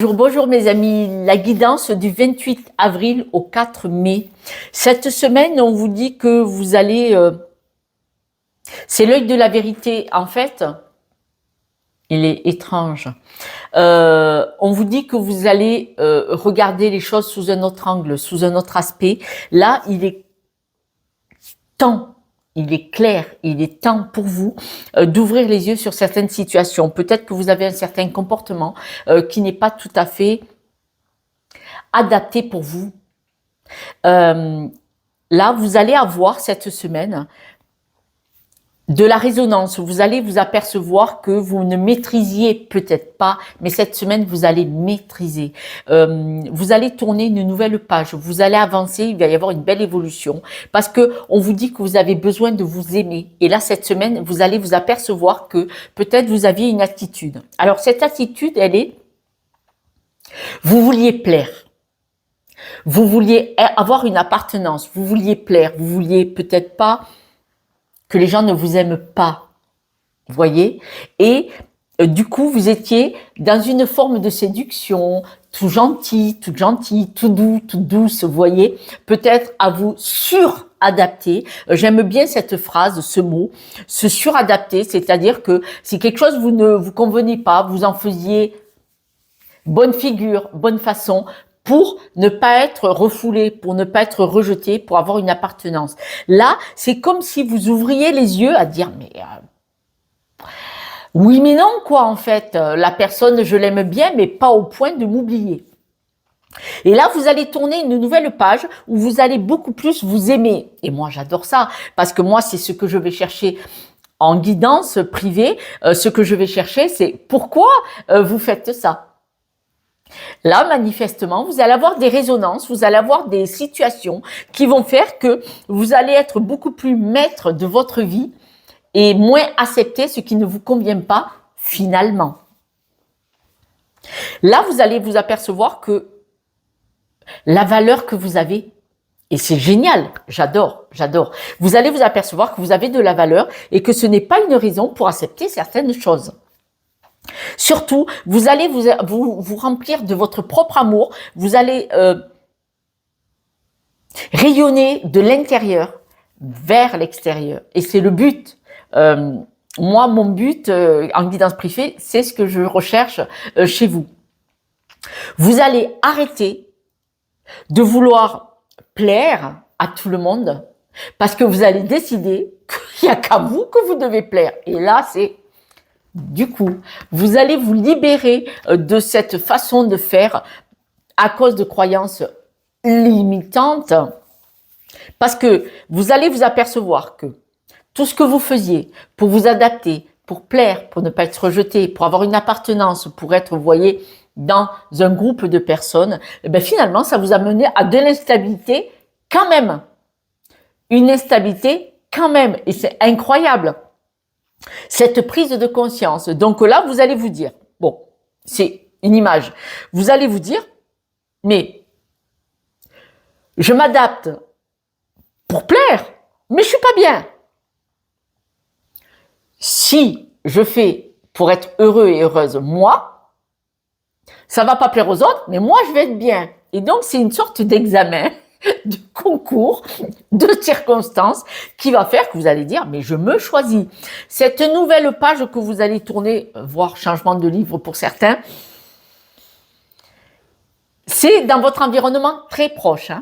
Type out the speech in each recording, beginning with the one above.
Bonjour, bonjour mes amis, la guidance du 28 avril au 4 mai. Cette semaine, on vous dit que vous allez... c'est l'œil de la vérité. En fait, il est étrange. On vous dit que vous allez regarder les choses sous un autre angle, sous un autre aspect. Là, il est temps. Il est clair, il est temps pour vous d'ouvrir les yeux sur certaines situations. Peut-être que vous avez un certain comportement qui n'est pas tout à fait adapté pour vous. Là, vous allez avoir cette semaine de la résonance. Vous allez vous apercevoir que vous ne maîtrisiez peut-être pas, mais cette semaine, vous allez maîtriser. Vous allez tourner une nouvelle page. Vous allez avancer. Il va y avoir une belle évolution parce que on vous dit que vous avez besoin de vous aimer. Et là, cette semaine, vous allez vous apercevoir que peut-être vous aviez une attitude. Alors, cette attitude, elle est, vous vouliez plaire. Vous vouliez avoir une appartenance, vous vouliez plaire, vous vouliez peut-être pas que les gens ne vous aiment pas, vous voyez. Et du coup, vous étiez dans une forme de séduction, tout gentil, toute gentille, tout doux, toute douce, vous voyez. Peut-être à vous suradapter. J'aime bien cette phrase, ce mot, se suradapter, c'est-à-dire que si quelque chose vous ne vous convenait pas, vous en faisiez bonne figure, bonne façon, pour ne pas être refoulé, pour ne pas être rejeté, pour avoir une appartenance. Là, c'est comme si vous ouvriez les yeux à dire, mais oui mais non quoi en fait, la personne je l'aime bien mais pas au point de m'oublier. Et là, vous allez tourner une nouvelle page où vous allez beaucoup plus vous aimer. Et moi, j'adore ça parce que moi, c'est ce que je vais chercher en guidance privée. Ce que je vais chercher, c'est pourquoi vous faites ça. Là, manifestement, vous allez avoir des résonances, vous allez avoir des situations qui vont faire que vous allez être beaucoup plus maître de votre vie et moins accepter ce qui ne vous convient pas finalement. Là, vous allez vous apercevoir que la valeur que vous avez, et c'est génial, j'adore. Vous allez vous apercevoir que vous avez de la valeur et que ce n'est pas une raison pour accepter certaines choses. Surtout, vous allez vous remplir de votre propre amour, vous allez rayonner de l'intérieur vers l'extérieur. Et c'est le but. Moi, mon but en guidance privée, c'est ce que je recherche chez vous. Vous allez arrêter de vouloir plaire à tout le monde parce que vous allez décider qu'il n'y a qu'à vous que vous devez plaire. Et là, c'est... Du coup, vous allez vous libérer de cette façon de faire à cause de croyances limitantes parce que vous allez vous apercevoir que tout ce que vous faisiez pour vous adapter, pour plaire, pour ne pas être rejeté, pour avoir une appartenance, pour être, vous voyez, dans un groupe de personnes, et bien finalement, ça vous a mené à de l'instabilité quand même. Une instabilité quand même. Et c'est incroyable. Cette prise de conscience. Donc là, vous allez vous dire, bon, c'est une image. Vous allez vous dire, mais je m'adapte pour plaire, mais je suis pas bien. Si je fais pour être heureux et heureuse, moi, ça va pas plaire aux autres, mais moi, je vais être bien. Et donc, c'est une sorte d'examen, de concours, de circonstances qui va faire que vous allez dire, mais je me choisis. Cette nouvelle page que vous allez tourner, voire changement de livre pour certains, c'est dans votre environnement très proche.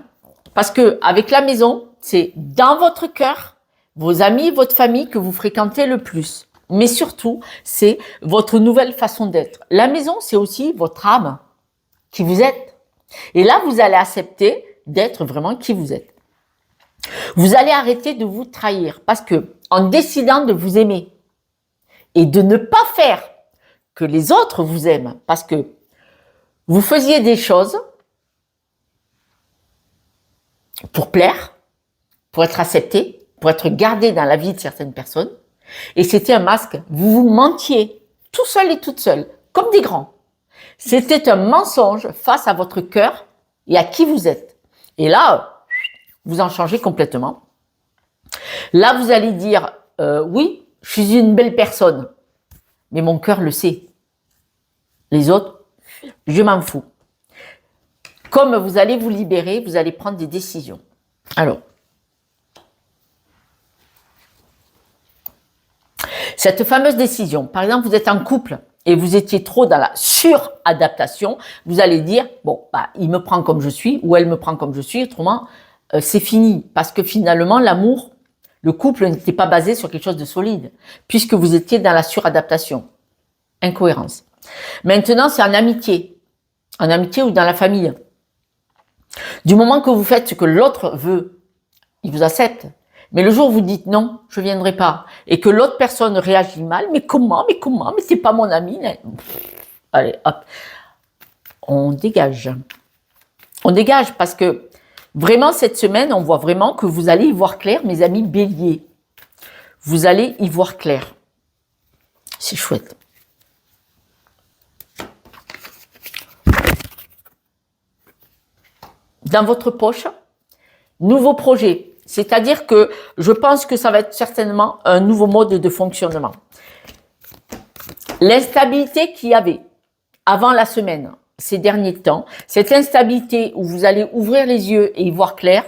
Parce que avec la maison, c'est dans votre cœur, vos amis, votre famille que vous fréquentez le plus. Mais surtout, c'est votre nouvelle façon d'être. La maison, c'est aussi votre âme qui vous êtes. Et là, vous allez accepter d'être vraiment qui vous êtes. Vous allez arrêter de vous trahir parce que en décidant de vous aimer et de ne pas faire que les autres vous aiment parce que vous faisiez des choses pour plaire, pour être accepté, pour être gardé dans la vie de certaines personnes et c'était un masque, vous vous mentiez tout seul et toute seule comme des grands. C'était un mensonge face à votre cœur et à qui vous êtes. Et là, vous en changez complètement. Là, vous allez dire, oui, je suis une belle personne, mais mon cœur le sait. Les autres, Je m'en fous. Comme vous allez vous libérer, vous allez prendre des décisions. Alors, cette fameuse décision, par exemple, vous êtes en couple et vous étiez trop dans la suradaptation, vous allez dire, bon, bah, il me prend comme je suis ou elle me prend comme je suis, autrement, c'est fini. Parce que finalement, l'amour, le couple n'était pas basé sur quelque chose de solide, puisque vous étiez dans la suradaptation. Incohérence. Maintenant, c'est en amitié ou dans la famille. Du moment que vous faites ce que l'autre veut, il vous accepte. Mais le jour où vous dites non, je ne viendrai pas, et que l'autre personne réagit mal, mais comment, mais c'est pas mon ami. Allez, hop, on dégage. On dégage parce que vraiment cette semaine, on voit vraiment que vous allez y voir clair, mes amis béliers. Vous allez y voir clair. C'est chouette. Dans votre poche, nouveau projet. C'est-à-dire que je pense que ça va être certainement un nouveau mode de fonctionnement. L'instabilité qu'il y avait avant la semaine, ces derniers temps, cette instabilité où vous allez ouvrir les yeux et y voir clair,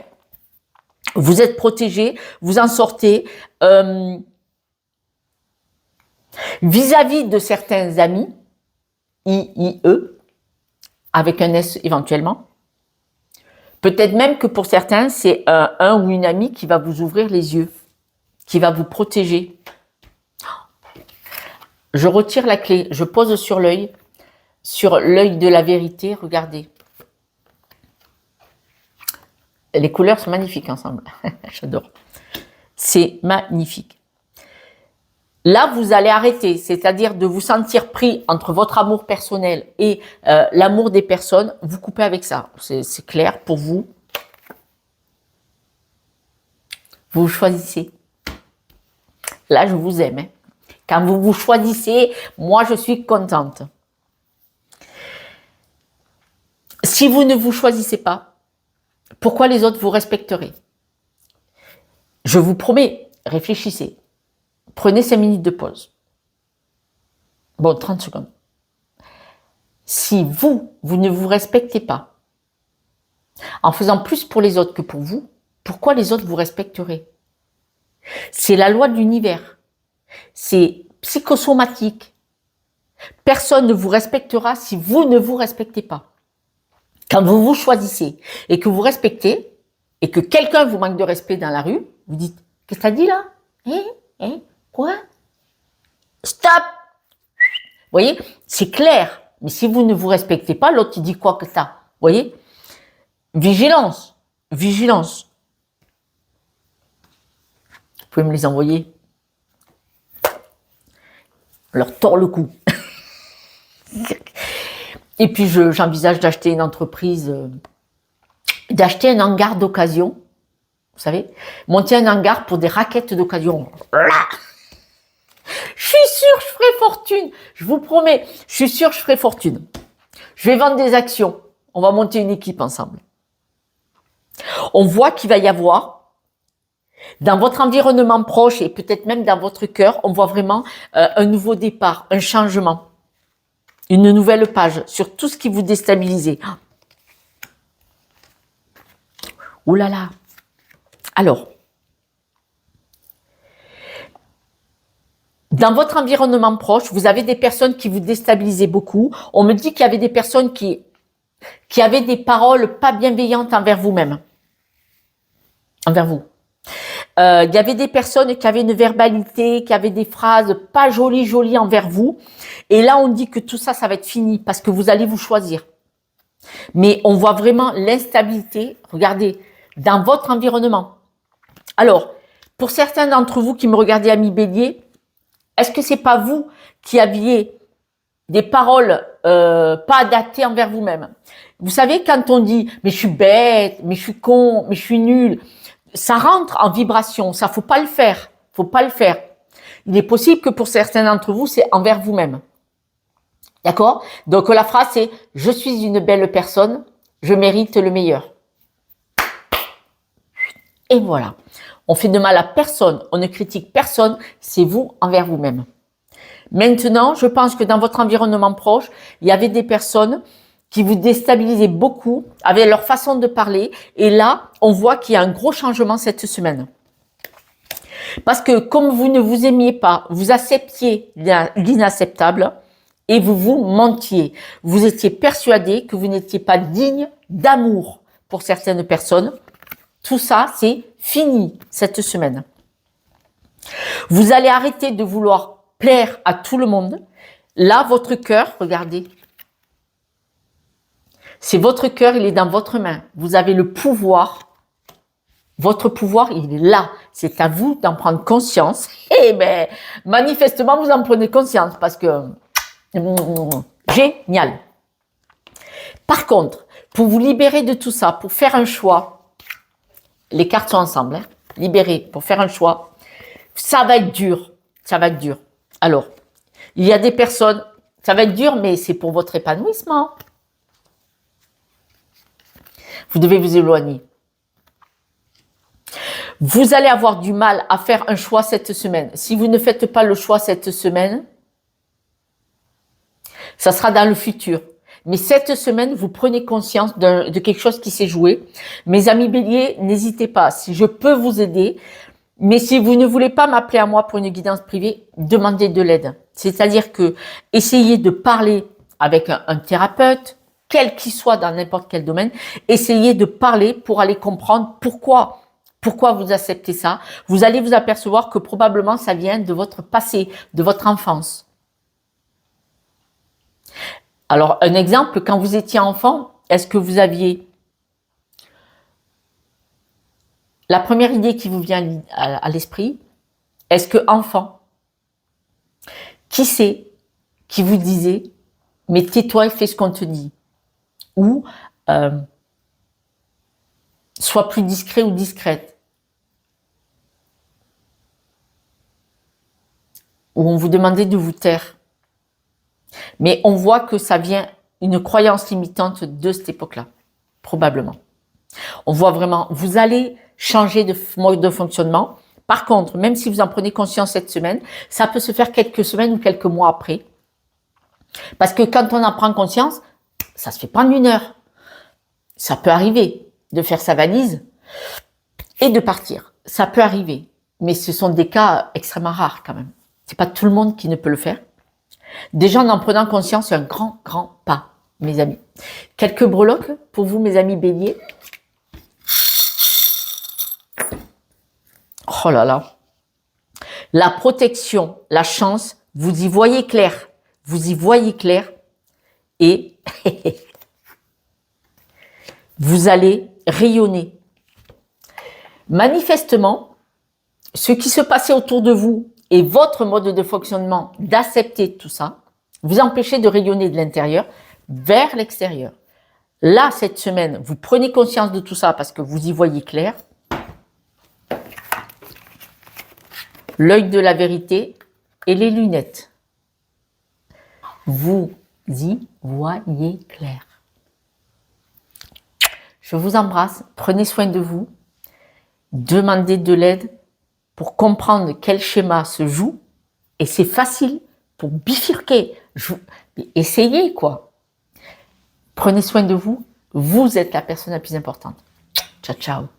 vous êtes protégé, vous en sortez. Vis-à-vis de certains amis, IE, avec un S éventuellement, peut-être même que pour certains, c'est un ou une amie qui va vous ouvrir les yeux, qui va vous protéger. Je retire la clé, je pose sur l'œil de la vérité, regardez. Les couleurs sont magnifiques ensemble, j'adore. C'est magnifique. Là, vous allez arrêter, c'est-à-dire de vous sentir pris entre votre amour personnel et l'amour des personnes. Vous coupez avec ça, c'est clair pour vous. Vous choisissez. Là, je vous aime. Hein. Quand vous vous choisissez, moi, je suis contente. Si vous ne vous choisissez pas, pourquoi les autres vous respecteraient? Je vous promets, réfléchissez. Prenez 5 minutes de pause. Bon, 30 secondes. Si vous ne vous respectez pas, en faisant plus pour les autres que pour vous, pourquoi les autres vous respecteraient? C'est la loi de l'univers. C'est psychosomatique. Personne ne vous respectera si vous ne vous respectez pas. Quand vous vous choisissez et que vous respectez, et que quelqu'un vous manque de respect dans la rue, vous dites, qu'est-ce que t'as dit là? Quoi? Stop! Vous voyez, c'est clair. Mais si vous ne vous respectez pas, l'autre, il dit quoi que ça? Vous voyez? Vigilance. Vigilance. Vous pouvez me les envoyer. On leur tord le cou. Et puis, j'envisage d'acheter une entreprise, d'acheter un hangar d'occasion. Vous savez? Monter un hangar pour des raquettes d'occasion. Je suis sûre, je ferai fortune. Je vous promets, je suis sûre, je ferai fortune. Je vais vendre des actions. On va monter une équipe ensemble. On voit qu'il va y avoir, dans votre environnement proche et peut-être même dans votre cœur, on voit vraiment un nouveau départ, un changement, une nouvelle page sur tout ce qui vous déstabilisait. Ouh là là. Alors, dans votre environnement proche, vous avez des personnes qui vous déstabilisaient beaucoup. On me dit qu'il y avait des personnes qui avaient des paroles pas bienveillantes envers vous-même. Envers vous. Il y avait des personnes qui avaient une verbalité, qui avaient des phrases pas jolies envers vous. Et là, on dit que tout ça, ça va être fini parce que vous allez vous choisir. Mais on voit vraiment l'instabilité, regardez, dans votre environnement. Alors, pour certains d'entre vous qui me regardez, amis béliers, est-ce que c'est pas vous qui aviez des paroles pas adaptées envers vous-même? Vous savez, quand on dit « mais je suis bête, mais je suis con, mais je suis nul », ça rentre en vibration, ça faut pas le faire, faut pas le faire. Il est possible que pour certains d'entre vous, c'est envers vous-même. D'accord? Donc la phrase c'est « je suis une belle personne, je mérite le meilleur ». Et voilà. On fait de mal à personne, on ne critique personne, c'est vous envers vous-même. Maintenant, je pense que dans votre environnement proche, il y avait des personnes qui vous déstabilisaient beaucoup avec leur façon de parler. Et là, on voit qu'il y a un gros changement cette semaine. Parce que comme vous ne vous aimiez pas, vous acceptiez l'inacceptable et vous vous mentiez. Vous étiez persuadé que vous n'étiez pas digne d'amour pour certaines personnes. Tout ça, c'est fini cette semaine. Vous allez arrêter de vouloir plaire à tout le monde. Là, votre cœur, regardez. C'est votre cœur, il est dans votre main. Vous avez le pouvoir. Votre pouvoir, il est là. C'est à vous d'en prendre conscience. Eh ben, manifestement, vous en prenez conscience parce que génial. Par contre, pour vous libérer de tout ça, pour faire un choix, les cartes sont ensemble, hein, libérer, pour faire un choix, ça va être dur. Ça va être dur. Alors, il y a des personnes, ça va être dur, mais c'est pour votre épanouissement. Vous devez vous éloigner. Vous allez avoir du mal à faire un choix cette semaine. Si vous ne faites pas le choix cette semaine, ça sera dans le futur. Mais cette semaine, vous prenez conscience de quelque chose qui s'est joué. Mes amis béliers, n'hésitez pas. Si je peux vous aider, mais si vous ne voulez pas m'appeler à moi pour une guidance privée, demandez de l'aide. C'est-à-dire que essayez de parler avec un thérapeute, quel qu'il soit dans n'importe quel domaine. Essayez de parler pour aller comprendre pourquoi vous acceptez ça. Vous allez vous apercevoir que probablement ça vient de votre passé, de votre enfance. Alors, un exemple, quand vous étiez enfant, est-ce que vous aviez la première idée qui vous vient à l'esprit? Est-ce que enfant, qui c'est qui vous disait « mais tais-toi et fais ce qu'on te dit » ou « sois plus discret ou discrète » ou on vous demandait de vous taire. Mais on voit que ça vient une croyance limitante de cette époque-là, probablement. On voit vraiment, vous allez changer de mode de fonctionnement. Par contre, même si vous en prenez conscience cette semaine, ça peut se faire quelques semaines ou quelques mois après. Parce que quand on en prend conscience, ça se fait pas en une heure. Ça peut arriver de faire sa valise et de partir. Ça peut arriver. Mais ce sont des cas extrêmement rares quand même. C'est pas tout le monde qui ne peut le faire. Déjà, en prenant conscience, c'est un grand, grand pas, mes amis. Quelques breloques pour vous, mes amis béliers. Oh là là. La protection, la chance, vous y voyez clair. Vous y voyez clair. Et vous allez rayonner. Manifestement, ce qui se passait autour de vous et votre mode de fonctionnement d'accepter tout ça, vous empêchez de rayonner de l'intérieur vers l'extérieur. Là, cette semaine, vous prenez conscience de tout ça parce que vous y voyez clair. L'œil de la vérité et les lunettes. Vous y voyez clair. Je vous embrasse, prenez soin de vous, demandez de l'aide pour comprendre quel schéma se joue, et c'est facile pour bifurquer. Essayez quoi. Prenez soin de vous, vous êtes la personne la plus importante. Ciao, ciao.